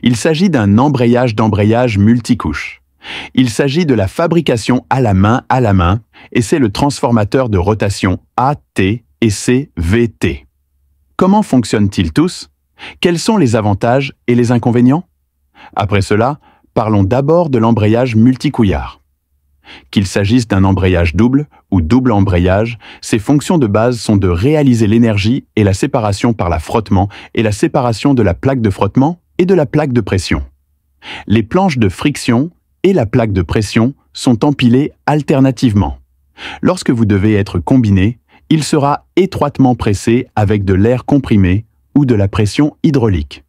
Il s'agit d'un embrayage multicouche. Il s'agit de la fabrication à la main et c'est le transformateur de rotation AT et CVT. Comment fonctionnent-ils tous? Quels sont les avantages et les inconvénients? Après cela, parlons d'abord de l'embrayage multicouillard. Qu'il s'agisse d'un embrayage double ou double embrayage, ses fonctions de base sont de réaliser l'énergie et la séparation par la frottement et la séparation de la plaque de frottement et de la plaque de pression. Les planches de friction et la plaque de pression sont empilées alternativement. Lorsque vous devez être combiné, il sera étroitement pressé avec de l'air comprimé ou de la pression hydraulique.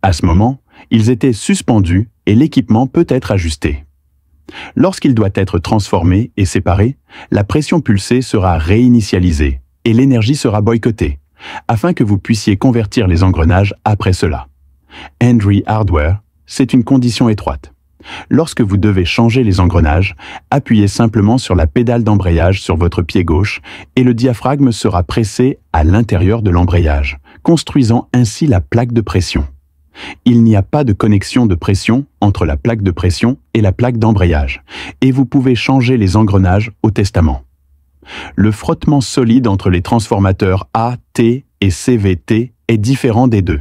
À ce moment, ils étaient suspendus et l'équipement peut être ajusté. Lorsqu'il doit être transformé et séparé, la pression pulsée sera réinitialisée et l'énergie sera boycottée, afin que vous puissiez convertir les engrenages après cela. Hendry Hardware, c'est une condition étroite. Lorsque vous devez changer les engrenages, appuyez simplement sur la pédale d'embrayage sur votre pied gauche et le diaphragme sera pressé à l'intérieur de l'embrayage, construisant ainsi la plaque de pression. Il n'y a pas de connexion de pression entre la plaque de pression et la plaque d'embrayage, et vous pouvez changer les engrenages au testament. Le frottement solide entre les transformateurs A, T et CVT est différent des deux.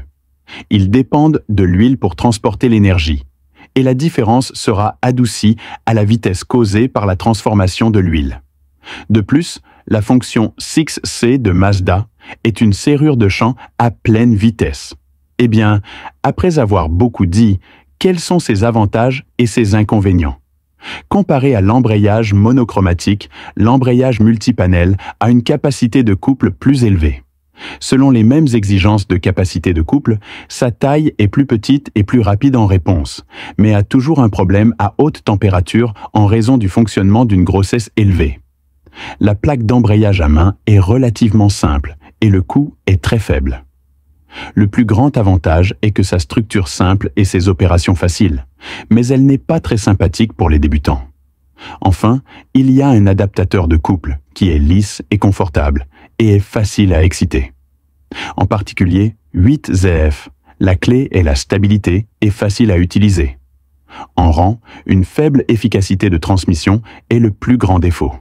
Ils dépendent de l'huile pour transporter l'énergie, et la différence sera adoucie à la vitesse causée par la transformation de l'huile. De plus, la fonction 6C de Mazda est une serrure de champ à pleine vitesse. Eh bien, après avoir beaucoup dit, quels sont ses avantages et ses inconvénients? Comparé à l'embrayage monochromatique, l'embrayage multipanel a une capacité de couple plus élevée. Selon les mêmes exigences de capacité de couple, sa taille est plus petite et plus rapide en réponse, mais a toujours un problème à haute température en raison du fonctionnement d'une grossesse élevée. La plaque d'embrayage à main est relativement simple et le coût est très faible. Le plus grand avantage est que sa structure simple et ses opérations faciles, mais elle n'est pas très sympathique pour les débutants. Enfin, il y a un adaptateur de couple qui est lisse et confortable et est facile à exciter. En particulier, 8ZF, la clé est la stabilité et facile à utiliser. En rang, une faible efficacité de transmission est le plus grand défaut.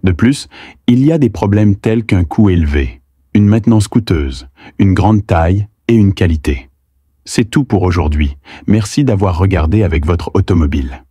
De plus, il y a des problèmes tels qu'un coût élevé, une maintenance coûteuse, une grande taille et une qualité. C'est tout pour aujourd'hui. Merci d'avoir regardé avec votre automobile.